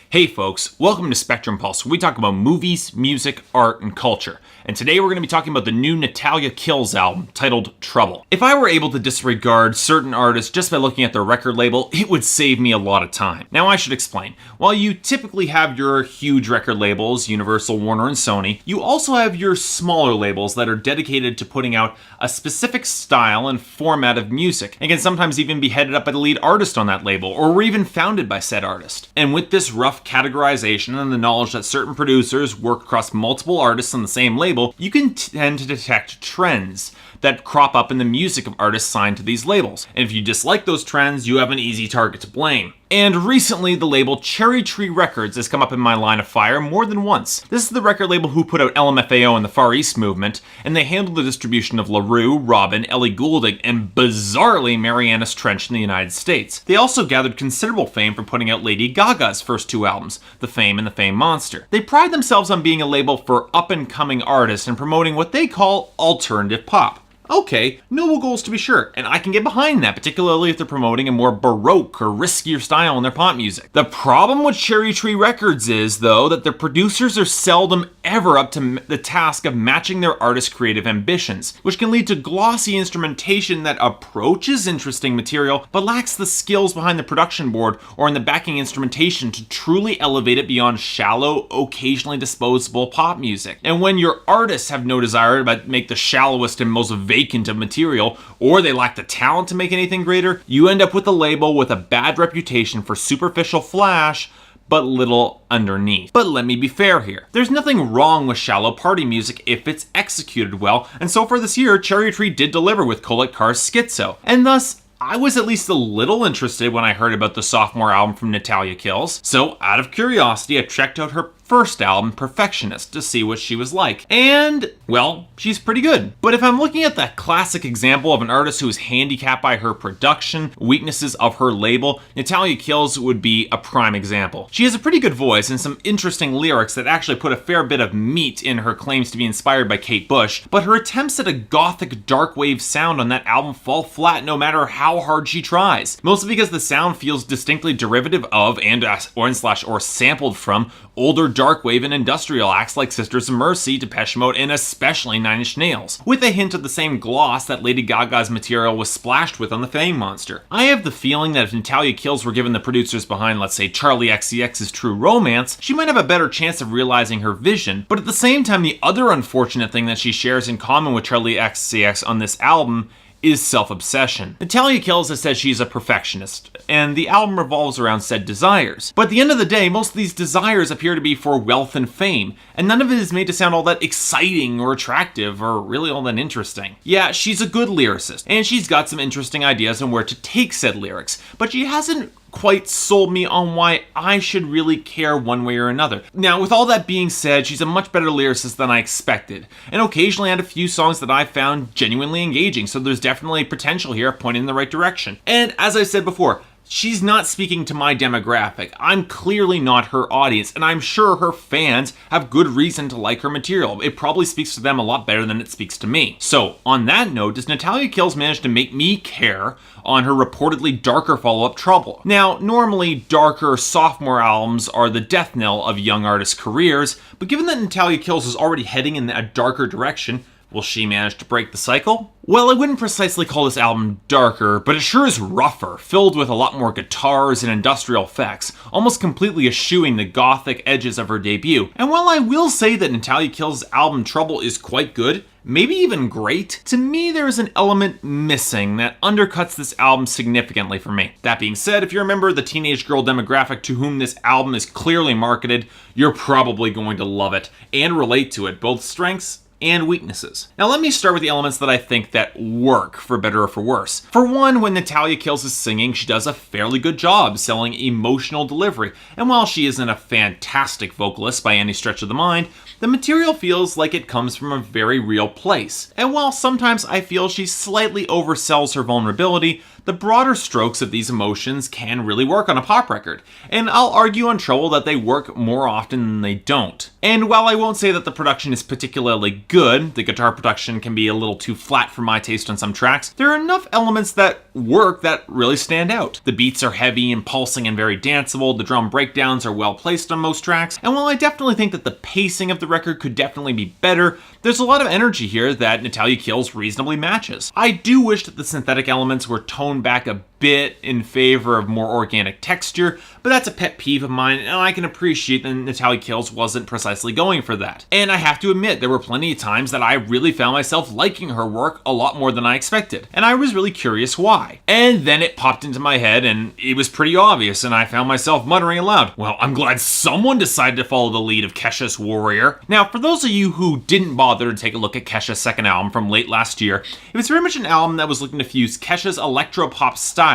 Hey folks, welcome to Spectrum Pulse, where we talk about movies, music, art, and culture. And today we're going to be talking about the new Natalia Kills album, titled Trouble. If I were able to disregard certain artists just by looking at their record label, it would save me a lot of time. Now I should explain. While you typically have your huge record labels, Universal, Warner, and Sony, you also have your smaller labels that are dedicated to putting out a specific style and format of music, and can sometimes even be headed up by the lead artist on that label, or were even founded by said artist. And with this rough categorization and the knowledge that certain producers work across multiple artists on the same label, you can tend to detect trends that crop up in the music of artists signed to these labels. And if you dislike those trends, you have an easy target to blame. And recently, the label Cherry Tree Records has come up in my line of fire more than once. This is the record label who put out LMFAO and the Far East movement, and they handled the distribution of LaRue, Robin, Ellie Goulding, and bizarrely Marianas Trench in the United States. They also gathered considerable fame for putting out Lady Gaga's first two albums, The Fame and The Fame Monster. They pride themselves on being a label for up-and-coming artists and promoting what they call alternative pop. Okay, noble goals to be sure, and I can get behind that, particularly if they're promoting a more baroque or riskier style in their pop music. The problem with Cherry Tree Records is, though, that their producers are seldom ever up to the task of matching their artists' creative ambitions, which can lead to glossy instrumentation that approaches interesting material, but lacks the skills behind the production board or in the backing instrumentation to truly elevate it beyond shallow, occasionally disposable pop music. And when your artists have no desire to make the shallowest and most vacant of material, or they lack the talent to make anything greater, you end up with a label with a bad reputation for superficial flash, but little underneath. But let me be fair here. There's nothing wrong with shallow party music if it's executed well, and so far this year, Cherry Tree did deliver with Colette Carr's Schizo, and thus, I was at least a little interested when I heard about the sophomore album from Natalia Kills, so out of curiosity, I checked out her first album, Perfectionist, to see what she was like. And, well, she's pretty good. But if I'm looking at that classic example of an artist who is handicapped by her production, weaknesses of her label, Natalia Kills would be a prime example. She has a pretty good voice and some interesting lyrics that actually put a fair bit of meat in her claims to be inspired by Kate Bush, but her attempts at a gothic dark wave sound on that album fall flat no matter how hard she tries. Mostly because the sound feels distinctly derivative of or sampled from older darkwave and industrial acts like Sisters of Mercy, Depeche Mode, and especially Nine Inch Nails, with a hint of the same gloss that Lady Gaga's material was splashed with on The Fame Monster. I have the feeling that if Natalia Kills were given the producers behind, let's say, Charlie XCX's True Romance, she might have a better chance of realizing her vision, but at the same time, the other unfortunate thing that she shares in common with Charlie XCX on this album is self-obsession. Natalia Kills has said she's a perfectionist, and the album revolves around said desires. But at the end of the day, most of these desires appear to be for wealth and fame, and none of it is made to sound all that exciting or attractive or really all that interesting. Yeah, she's a good lyricist, and she's got some interesting ideas on where to take said lyrics, but she hasn't quite sold me on why I should really care one way or another. Now, with all that being said, she's a much better lyricist than I expected, and occasionally had a few songs that I found genuinely engaging, so there's definitely potential here pointing in the right direction. And as I said before, she's not speaking to my demographic. I'm clearly not her audience, and I'm sure her fans have good reason to like her material. It probably speaks to them a lot better than it speaks to me. So, on that note, does Natalia Kills manage to make me care on her reportedly darker follow-up Trouble? Now, normally darker sophomore albums are the death knell of young artists' careers, but given that Natalia Kills is already heading in a darker direction, will she manage to break the cycle? Well, I wouldn't precisely call this album darker, but it sure is rougher, filled with a lot more guitars and industrial effects, almost completely eschewing the gothic edges of her debut. And while I will say that Natalia Kills' album Trouble is quite good, maybe even great, to me there is an element missing that undercuts this album significantly for me. That being said, if you're a member of the teenage girl demographic to whom this album is clearly marketed, you're probably going to love it and relate to it, both strengths and weaknesses. Now let me start with the elements that I think that work, for better or for worse. For one, when Natalia Kills is singing, she does a fairly good job selling emotional delivery, and while she isn't a fantastic vocalist by any stretch of the mind, the material feels like it comes from a very real place. And while sometimes I feel she slightly oversells her vulnerability, The broader strokes of these emotions can really work on a pop record, and I'll argue on Trouble that they work more often than they don't. And while I won't say that the production is particularly good, the guitar production can be a little too flat for my taste on some tracks, there are enough elements that work that really stand out. The beats are heavy and pulsing and very danceable, the drum breakdowns are well placed on most tracks, and while I definitely think that the pacing of the record could definitely be better, there's a lot of energy here that Natalia Kills reasonably matches. I do wish that the synthetic elements were toned back a bit in favor of more organic texture, but that's a pet peeve of mine, and I can appreciate that Natalia Kills wasn't precisely going for that. And I have to admit, there were plenty of times that I really found myself liking her work a lot more than I expected, and I was really curious why. And then it popped into my head, and it was pretty obvious, and I found myself muttering aloud, well, I'm glad someone decided to follow the lead of Kesha's Warrior. Now, for those of you who didn't bother to take a look at Kesha's second album from late last year, it was very much an album that was looking to fuse Kesha's electro-pop style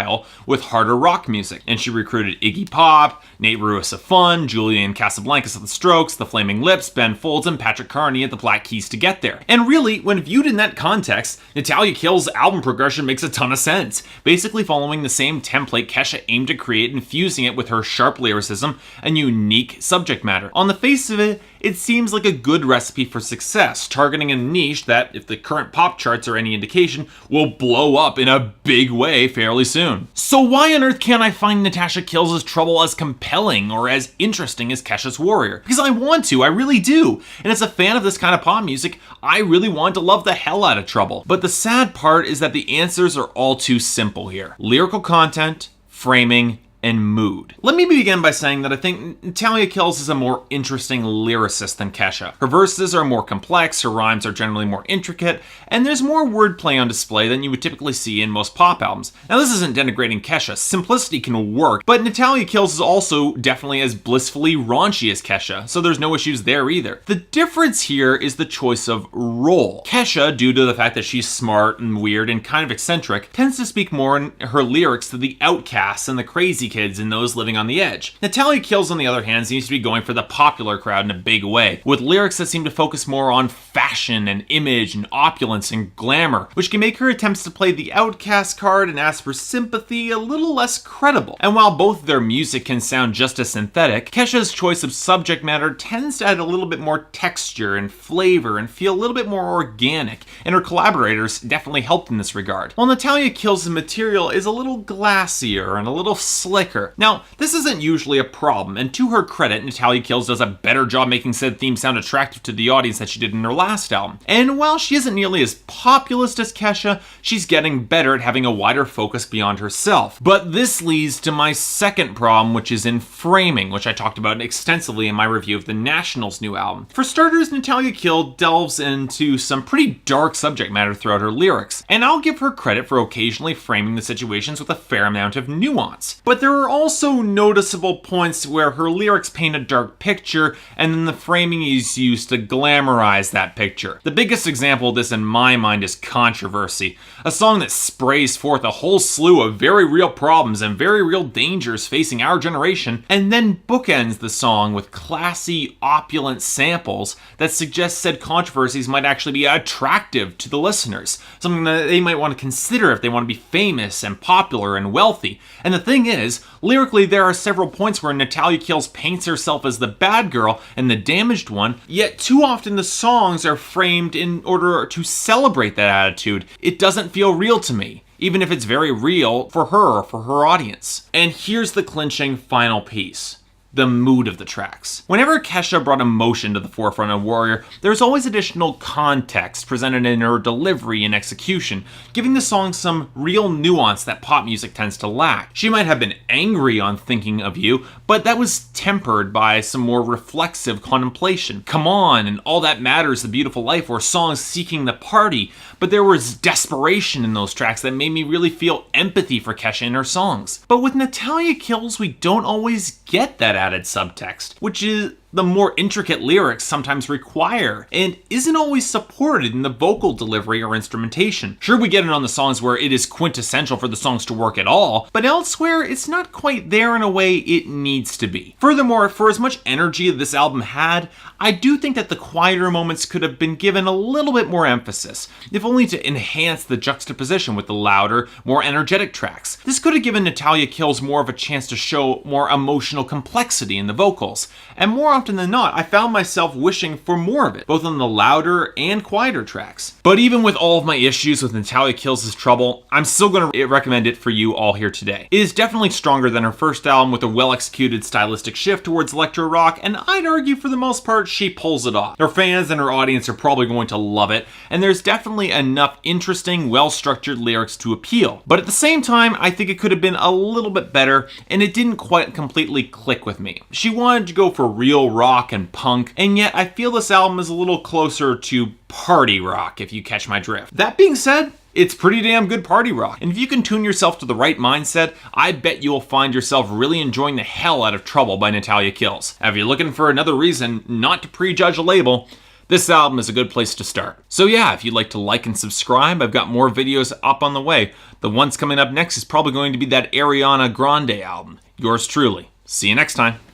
with harder rock music, and she recruited Iggy Pop, Nate Ruess of Fun, Julian Casablancas of the Strokes, The Flaming Lips, Ben Folds, and Patrick Carney at the Black Keys to get there. And really, when viewed in that context, Natalia Kills' album progression makes a ton of sense, basically following the same template Kesha aimed to create and fusing it with her sharp lyricism and unique subject matter. On the face of it, it seems like a good recipe for success, targeting a niche that, if the current pop charts are any indication, will blow up in a big way fairly soon. So why on earth can't I find Natalia Kills' Trouble as compelling or as interesting as Kesha's Warrior? Because I want to, I really do. And as a fan of this kind of pop music, I really want to love the hell out of Trouble. But the sad part is that the answers are all too simple here. Lyrical content, framing, and mood. Let me begin by saying that I think Natalia Kills is a more interesting lyricist than Kesha. Her verses are more complex, her rhymes are generally more intricate, and there's more wordplay on display than you would typically see in most pop albums. Now, this isn't denigrating Kesha. Simplicity can work, but Natalia Kills is also definitely as blissfully raunchy as Kesha, so there's no issues there either. The difference here is the choice of role. Kesha, due to the fact that she's smart and weird and kind of eccentric, tends to speak more in her lyrics to the outcasts and the crazy kids and those living on the edge. Natalia Kills, on the other hand, seems to be going for the popular crowd in a big way, with lyrics that seem to focus more on fashion and image and opulence and glamour, which can make her attempts to play the outcast card and ask for sympathy a little less credible. And while both of their music can sound just as synthetic, Kesha's choice of subject matter tends to add a little bit more texture and flavor and feel a little bit more organic, and her collaborators definitely helped in this regard. While Natalia Kills' material is a little glassier and a little slicker. Now, this isn't usually a problem, and to her credit, Natalia Kills does a better job making said theme sound attractive to the audience than she did in her last album. And while she isn't nearly as populist as Kesha, she's getting better at having a wider focus beyond herself. But this leads to my second problem, which is in framing, which I talked about extensively in my review of the National's new album. For starters, Natalia Kills delves into some pretty dark subject matter throughout her lyrics, and I'll give her credit for occasionally framing the situations with a fair amount of nuance. But there are also noticeable points where her lyrics paint a dark picture, and then the framing is used to glamorize that picture. The biggest example of this in my mind is Controversy, a song that sprays forth a whole slew of very real problems and very real dangers facing our generation, and then bookends the song with classy, opulent samples that suggest said controversies might actually be attractive to the listeners, something that they might want to consider if they want to be famous and popular and wealthy. And the thing is, lyrically, there are several points where Natalia Kills paints herself as the bad girl and the damaged one, yet too often the songs are framed in order to celebrate that attitude. It doesn't feel real to me, even if it's very real for her or for her audience. And here's the clinching final piece. The mood of the tracks. Whenever Kesha brought emotion to the forefront of Warrior, there's always additional context presented in her delivery and execution, giving the song some real nuance that pop music tends to lack. She might have been angry on Thinking of You, but that was tempered by some more reflexive contemplation. Come On and All That Matters, The Beautiful Life were songs seeking the party, but there was desperation in those tracks that made me really feel empathy for Kesha in her songs. But with Natalia Kills, we don't always get that added subtext, which is the more intricate lyrics sometimes require, and isn't always supported in the vocal delivery or instrumentation. Sure, we get it on the songs where it is quintessential for the songs to work at all, but elsewhere it's not quite there in a way it needs to be. Furthermore, for as much energy this album had, I do think that the quieter moments could have been given a little bit more emphasis, if only to enhance the juxtaposition with the louder, more energetic tracks. This could have given Natalia Kills more of a chance to show more emotional complexity in the vocals, and more often than not, I found myself wishing for more of it, both on the louder and quieter tracks. But even with all of my issues with Natalia Kills' Trouble, I'm still going to recommend it for you all here today. It is definitely stronger than her first album with a well-executed stylistic shift towards electro rock, and I'd argue for the most part she pulls it off. Her fans and her audience are probably going to love it, and there's definitely enough interesting, well-structured lyrics to appeal. But at the same time, I think it could have been a little bit better, and it didn't quite completely click with me. She wanted to go for real rock and punk, and yet I feel this album is a little closer to party rock, if you catch my drift. That being said, it's pretty damn good party rock, and if you can tune yourself to the right mindset, I bet you'll find yourself really enjoying the hell out of Trouble by Natalia Kills. Now, if you're looking for another reason not to prejudge a label, this album is a good place to start. So yeah, if you'd like to like and subscribe, I've got more videos up on the way. The one's coming up next is probably going to be that Ariana Grande album. Yours truly. See you next time.